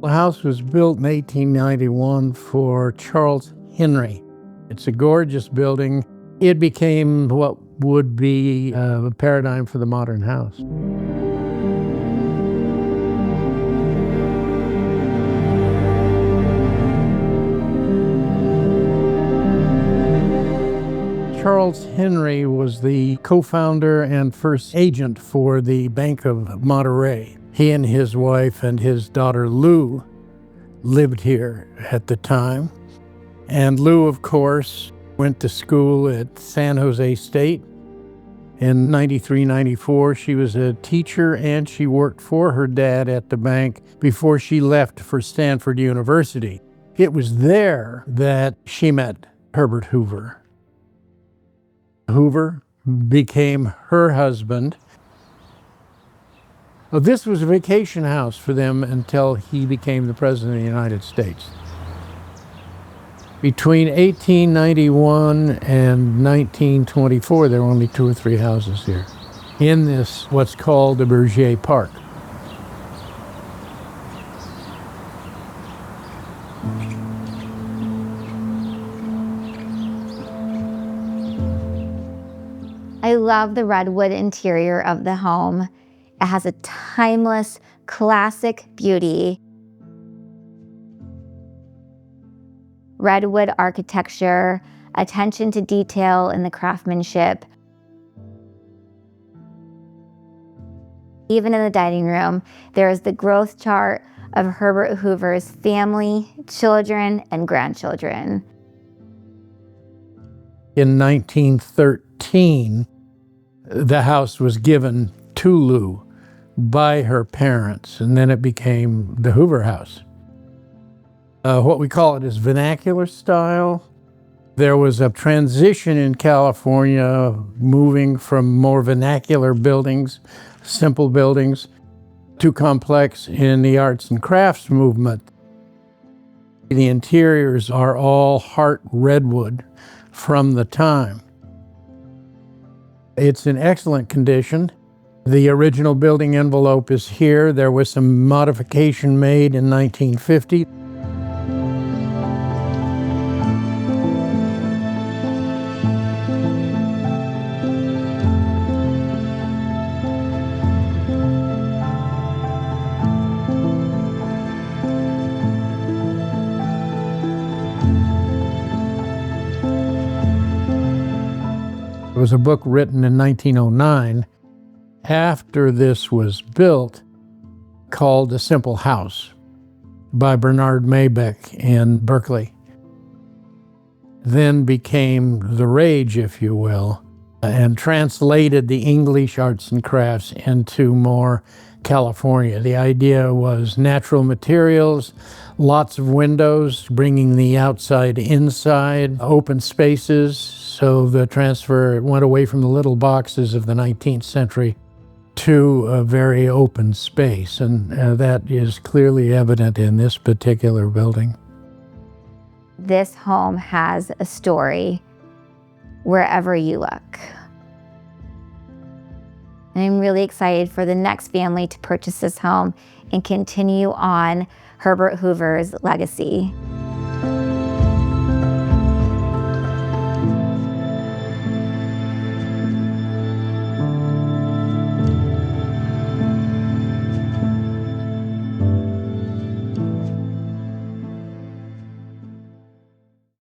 The house was built in 1891 for Charles Henry. It's a gorgeous building. It became what would be a paradigm for the modern house. Charles Henry was the co-founder and first agent for the Bank of Monterey. He and his wife and his daughter Lou lived here at the time. And Lou, of course, went to school at San Jose State. In 93, 94, she was a teacher and she worked for her dad at the bank before she left for Stanford University. It was there that she met Herbert Hoover. Hoover became her husband. Well, this was a vacation house for them until he became the President of the United States. Between 1891 and 1924, there were only 2 or 3 houses here in this, what's called the Bergier Park. I love the redwood interior of the home. It has a timeless, classic beauty. Redwood architecture, attention to detail in the craftsmanship. Even in the dining room, there is the growth chart of Herbert Hoover's family, children, and grandchildren. In 1913, the house was given to Lou by her parents, and then it became the Hoover House. What we call it is vernacular style. There was a transition in California, moving from more vernacular buildings, simple buildings, to complex in the arts and crafts movement. The interiors are all heart redwood from the time. It's in excellent condition. The original building envelope is here. There was some modification made in 1950. There was a book written in 1909 after this was built called A Simple House by Bernard Maybeck in Berkeley. Then became the rage, if you will, and translated the English arts and crafts into more California. The idea was natural materials, lots of windows, bringing the outside inside, open spaces. So the transfer went away from the little boxes of the 19th century to a very open space. And that is clearly evident in this particular building. This home has a story wherever you look. And I'm really excited for the next family to purchase this home and continue on Herbert Hoover's legacy.